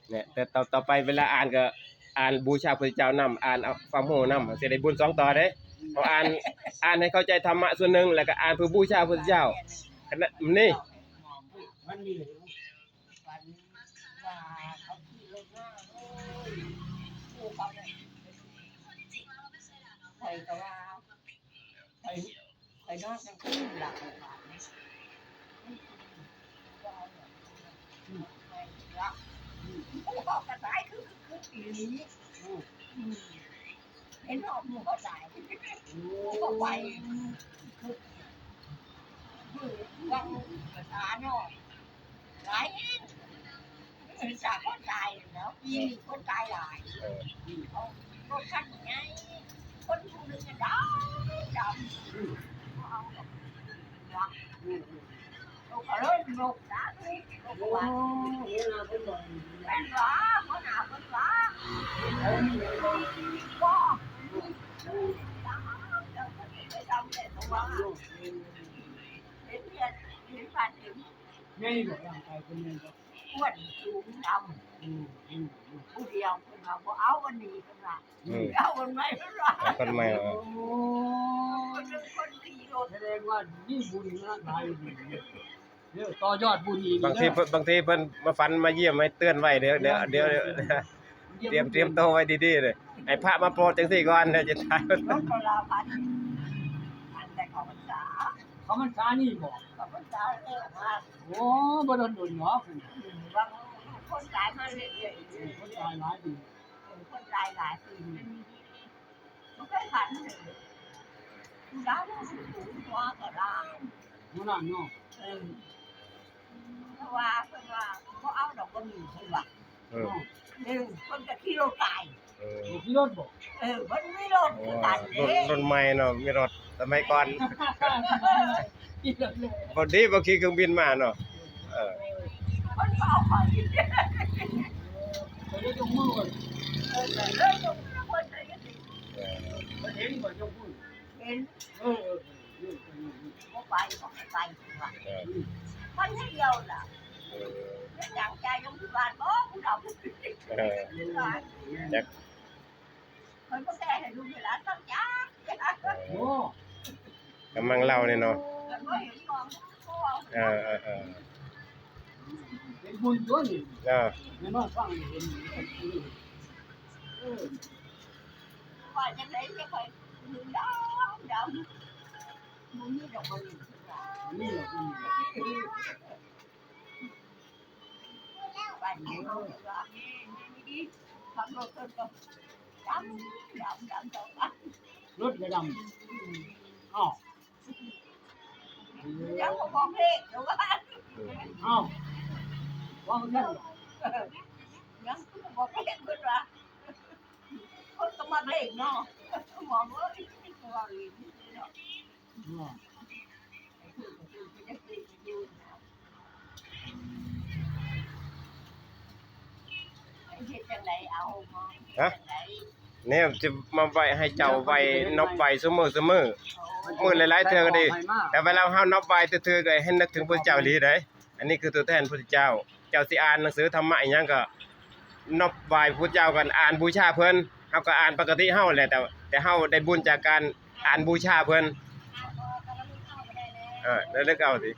เนี่ยแต่ต่อไปเวลาอ่านก็อ่านบูชาพระเจ้านำอ่านเอาความโหนำสิได้บุญ2ต่อเด้พออ่านให้เข้าใจธรรมะส่วนหนึ่งแล้วก็อ่านเพื่อบูชาพระเจ้าขณะนี่มันมีวันว่าเขาขี่รถหน้าผู้เขาเนี่ยใครก็ว่าใครนอนกันขึ้นหลักบาทนี่เขากระต่ายคือปีนี้เห็นหอบหมูเขาจ่ายก็ไปคือวังภาษาเนาะหลายจากคนตายแล้วปีนี้คนตายหลายเขารถคันไงคนผู้หนึ่งดำเอาแบบรักลูกเล่นลูกนะลูกว่าเป็นหรอคนหนาเป็นหรอว้าดำเลยตัวเห็นเห็นผ่านถึงไม่บอกร่างกายเป็นยังไงอ้วนสูงดำผู้เดียวคนเราบ่เอาวันนี้คนละเอาวันใหม่คนละคนใหม่คนขี่รถแสดงว่านี่บุญนะตายบุญเนี่ยต่อยอดบุญอีกบางทีเพิ่นมาฝันมาเยี่ยมให้เตือนไว้เดี๋ยวเตรียมโตไว้ดีๆเลยให้พระมาโปรดจังซี่ก่อนเดี๋ยวจะตายรถคนละพันแต่เขาพรรษานี่บอกเขาพรรษาเร็วมากโอ้บ่โดนเนาะบางคนตายมาเรื่อยๆคนตายหลายปีคนตายหลายปีมันก็ผ่านเลยดาวสูงกว่าก็ได้มันนั่นเนาะเพราะว่าเขาเอาดอกกระบี่ใช่ป่ะคนจะขี่รถตายขี่รถบอกมันไม่รถตัดรถใหม่เนาะมีรถสมัยก่อนพอดีบ่ขี่เครื่องบินมาเนาะมันเอาไปเลยจงมือเลยจงมือเลยเห็นบ่จงมือเห็นก็ไปบอกไปว่ามันเดียวล่ะอยากใจยงที่บ้านบ่ผู้ดำจักมันก็แก้ให้ลูกเวลาต้องจ้ากำลังเล่าเนี่ยเนาะเป็นบุญด้วยนี่ไม่มาฟังเห็นว่าจะไหนจะคอยดำมึงนี่ดอกมันนี่ดอกมันบ้านนี้เขาว่าทำรถต้นก็ดำต่อกันรถกระดำอ๋อยังบอกเพลงหรือว่าอ๋อว่ามันนั่นยังบอกเพลงคนละคนก็มาเพลงเนาะมองว่าตัวเองเนาะฮะเนี่ยจะมาไว้ให้เจ้าไว้นบไว้เสมอมื้อหลายๆเทื่อก็ดีแต่เวลาเฮานบไว้เทื่อๆก็ให้นึกถึงพระเจ้าอีหลีได้อันนี้คือตัวแทนพระเจ้าเจ้าสิอ่านหนังสือธรรมะอีหยังก็นบไหว้พระเจ้ากันอ่านบูชาเพิ่นเฮาก็อ่านปกติเฮาแหละแต่เฮาได้บุญจากการอ่านบูชาเพิ่นแล้วนึกเอาสิ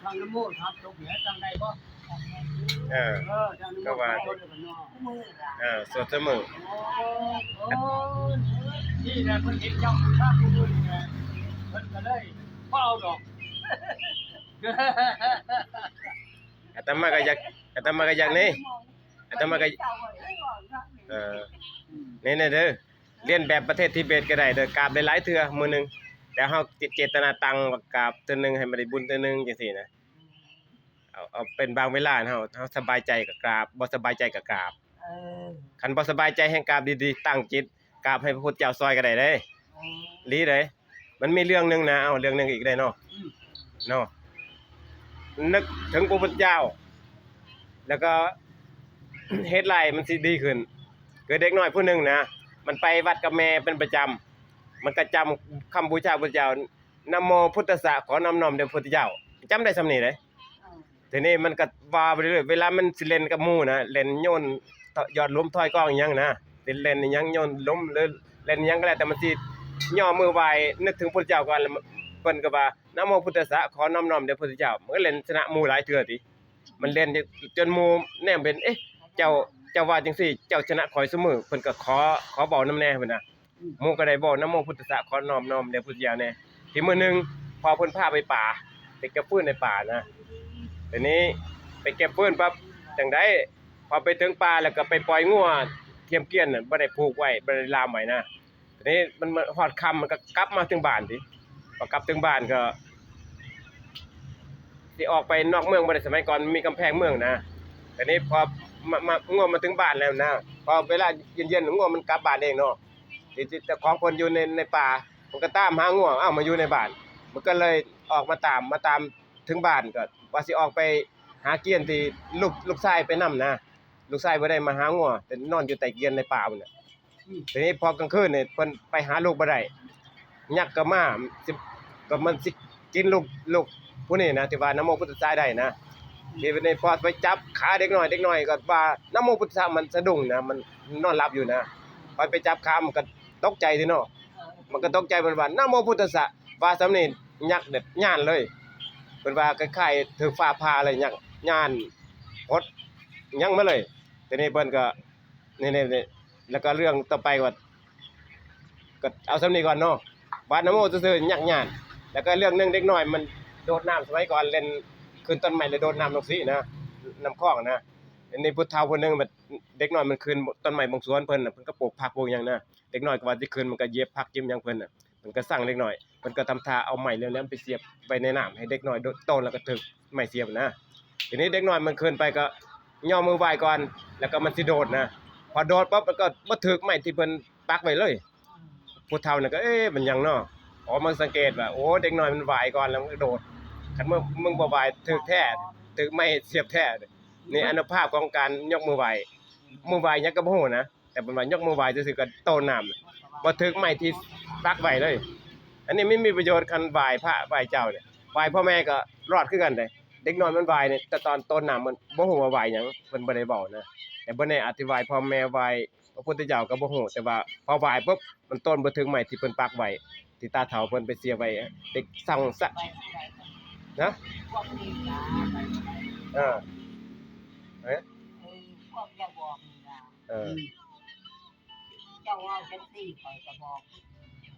ทางน้ำมูกครับตกเหนือจังใดบ่ก็ว่าสวดเสมอนี่แหละเพิ่นเห็นเจ้าข้างผู้อื่นไงเพิ่นก็เลยบ่เอาดอกอาตมาก็อยากนี่อาตมาก็นี่เด้อเรียนแบบประเทศทิเบตก็ได้เด้อกราบหลายๆเทื่อมื้อนึงแต่เฮาเจตนาตั้งกราบเทื่อนึงให้มันได้บุญเทื่อนึงจังซี่นะเอาเป็นบางเวลาเฮาสบายใจก็กราบบ่สบายใจก็กราบคันบ่สบายใจให้กราบดีๆตั้งจิตกราบให้พระพุทธเจ้าซอยก็ได้เด้ลีเด้มันมีเรื่องนึงนะเอาเรื่องนึงอีกได้เนาะนึกถึงพระพุทธเจ้าแล้วก็เฮ็ดไรมันสิดีขึ้น คือเด็กน้อยผู้หนึงนะมันไปวัดกับแม่เป็นประจำมันก็จำคำบูชาพระเจ้านะโมพุทธัสสะขอนอบน้อมแด่พระพุทธเจ้าจำได้ส่ำนี้เด้ ทีนี้มันก็ว่าไปเรื่อยเวลามันสิเล่นกับหมู่นะเล่นโยนยอดล้มถ้อยกองอิหยังนะเล่นอิหยังโยนล้มหรือเล่นอิหยังก็แล้วแต่มันสิย่อมือไหว้นึกถึงพระเจ้าก่อนแล้วเพิ่นก็ว่านะโมพุทธัสสะขอนอบน้อมแด่พระพุทธเจ้ามันก็เล่นชนะหมู่หลายเทื่อติมันเล่นจนหมู่แนมเป็นเอ๊ะเจ้าว่าจังซี่เจ้าชนะข่อยซุมื้อเพิ่นก็ขอเว้านำแน่เพิ่นน่ะหมู่ก็ได้เว้านะโมพุทธัสสะขอนอบน้อมแด่พระพุทธเจ้าแน่ที่มื้อหนึงพอเพิ่นพาไปป่าไปเก็บฟืนในป่านะ ทีนี้ไปเก็บฟืนปั๊บจังได๋พอไปถึงป่าแล้วก็ไปปล่อยงัวเทียมเกวียนน่ะบ่ได้ผูกไว้บ่ได้ล่ามไว้นะทีนี้มันฮอดค่ำมันก็กลับมาถึงบ้านติพอกลับถึงบ้านก็สิออกไปนอกเมืองบ่ได้สมัยก่อนมีกำแพงเมืองนะทีนี้พองัวมาถึงบ้านแล้วนะพอเวลาเย็นๆงัวมันกลับบ้านเองเนาะที่เจ้าของเพิ่นอยู่ในป่ามันก็ตามหางัวอ้าวมาอยู่ในบ้านมันก็เลยออกมาตามถึงบ้านก็ว่าสิออกไปหาเกียนที่ลูกชายไปนำนะลูกชายบ่ได้มาหางัวแต่นอนอยู่ใต้เกียนในป่าพุ่นน่ะทีนี้พอกลางคืนนี่เพิ่นไปหาลูกบ่ได้ยักษ์ก็มาสิก็มันสิกินลูกผู้นี้นะที่ว่านะโมพุทธัสสะได้นะที่ในพอไปจับขาเด็กน้อยก็ว่านะโมพุทธัสสะมันสะดุ้งนะมันนอนหลับอยู่นะพอไปจับขามันก็ตกใจสิเนาะมันก็ตกใจมันว่านะโมพุทธัสสะว่าสำนี้ยักษ์เด็ดย่านเลยเพิ่นว่าคล้ายๆถูกฟ้าผ่าเลยยักษ์ย่านพดยังมาเลยทีนี้เพิ่นก็นี่แล้วก็เรื่องต่อไปก็เอาสำนี้ก่อนเนาะว่านะโมซื่อๆยักษ์ย่านแล้วก็เรื่องนึงเด็กน้อยมันโดดน้ำสมัยก่อนเล่นขึ้นต้นไม้แล้วโดดน้ำลงสินะน้ำคลองนะอันนี้ผู้เฒ่าผู้นึงแบบเด็กน้อยมันขึ้นต้นไม้บางสวนเพิ่นน่ะเพิ่นก็ปลูกผักปลูกหยังนะเด็กน้อยก็ว่าสิขึ้นมันก็เหยียบผักเหยียบหยังเพิ่นน่ะเพิ่นก็สั่งเด็กน้อยเพิ่นก็ทำท่าเอาไม้เรื่องนั้นไปเสียบไว้ในน้ำให้เด็กน้อยโตแล้วก็ถึกไม้เสียบนะทีนี้เด็กน้อยมันขึ้นไปก็ย่อมือไหว้ก่อนแล้วก็มันสิโดดนะพอโดดปั๊บมันก็บ่ถึกไม้ที่เพิ่นปักไว้เลยผู้เฒ่าน่ะก็เอ๊ะมันหยังเนาะอ๋อมันสังเกตว่าโอ้เด็กน้อยมันไหว้ก่อนแล้วมันก็โดดคันมึงบ่ไหว้ถึกแท้ถึกไม้เสียบแท้นี่อานุภาพของการยกมือไหว้มือไหว้หยังก็บ่ฮู้นะแต่เพิ่นว่ายกมือไหว้ซื่อๆก็โตน้ำบ่ถึกไม้ที่ปักไว้เลย อันนี้ไม่มีประโยชน์คันไหว้พระไหว้เจ้าเนี่ยไหว้พ่อแม่ก็รอดคือกันเด้เด็กน้อยมันไหว้เนี่ยแต่ตอนต้นน้ำมันบ่ฮู้ว่าไหว้หยังเพิ่นบ่ได้เว้านะแต่บ่ได้อธิบายพ่อแม่ไหว้พระพุทธเจ้าก็บ่ฮู้แต่ว่าพอไหว้ปุ๊บมันต้นบ่ถึงไม้ที่เพิ่นปักไว้ที่ตาเฒ่าเพิ่นไปเสียไว้เด็กสั่งซะนะพวกนี้นะไปไหนเออเอ๊ะพวกจะบอกนี่นะเออเจ้าว่าจังซี่ข่อยก็บอก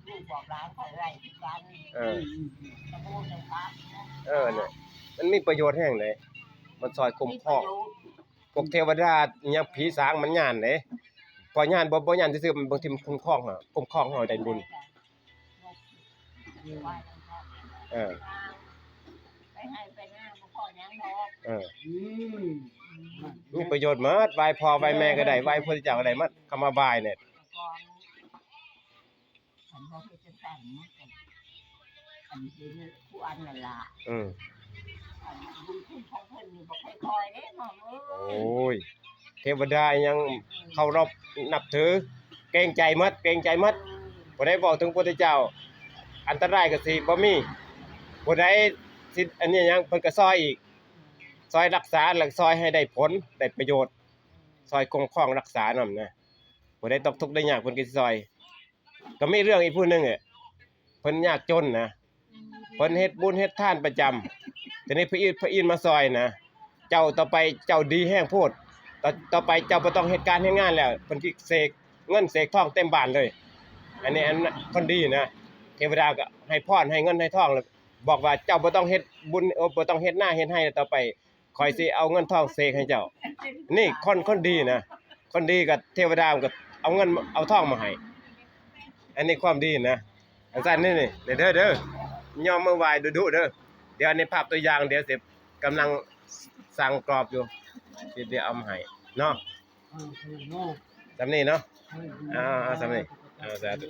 ลูกบอกหลานข่อยไว้คือกันเออจะพูดจังครับ เนี่ยมันมีประโยชน์แฮงเลยมันช่วยคุ้มครองพวกเทวดาอิหยังผีสางมันย้านเด้พอย้านบ่ย้านซื่อๆมันบางทีมันคุ้มครองเฮาได้บุญเออไปให้ไปหน้าบ่พอหยังดอกเออมีประโยชน์หมดไหว้พ่อไหว้แม่ก็ได้ไหว้พระพุทธเจ้าก็ได้หมดคำว่าไหว้เนี่ยก่อนฉันบ่เฮ็ดจังซั่นมันก็อันเป็นผู้อันนั่นล่ะอันบุญคุณของเพิ่นนี่บ่ค่อยๆเด้น้องเอ้ยโอ้ยเทวดายังเคารพนับถือเกรงใจหมดบ่ได้เว้าถึงพระพุทธเจ้าอันตรายก็สิบ่มีผู้ใดสิอันนี้หยังเพิ่นก็ซอยอีกซอยรักษาแล้วซอยให้ได้ผลได้ประโยชน์ซอยคุ้มครองรักษานำนะผู้ใดตกทุกข์ได้ยากเพิ่นก็สิซอยก็มีเรื่องอีกผู้นึงเพิ่นยากจนนะเพิ่นเฮ็ดบุญเฮ็ดทานประจำแต่นี้พระอินทร์มาซอยนะเจ้าต่อไปเจ้าดีแห้งโพดต่อไปเจ้าบ่ต้องเฮ็ดการเฮ็ดงานแล้วเพิ่นสิเสกเงินเสกทองเต็มบ้านเลยอันนี้คนดีนะเทวดาก็ให้พรให้เงินให้ทองแล้วบอกว่าเจ้าบ่ต้องเฮ็ดบุญบ่ต้องเฮ็ดนาเฮ็ดไร่ต่อไปข่อยสิเอาเงินทองเสกให้เจ้านี่คนดีนะคนดีก็เทวดาก็เอาเงินเอาทองมาให้อันนี้ความดีนะอาจารย์นี่เด้อย่อมือไหว้ดุๆเด้อเดี๋ยวในภาพตัวอย่างเดี๋ยวสิกำลังสั่งกรอบอยู่เดี๋ยวเอามาให้เนาะสำนี้เนาะสำนี้สาธุ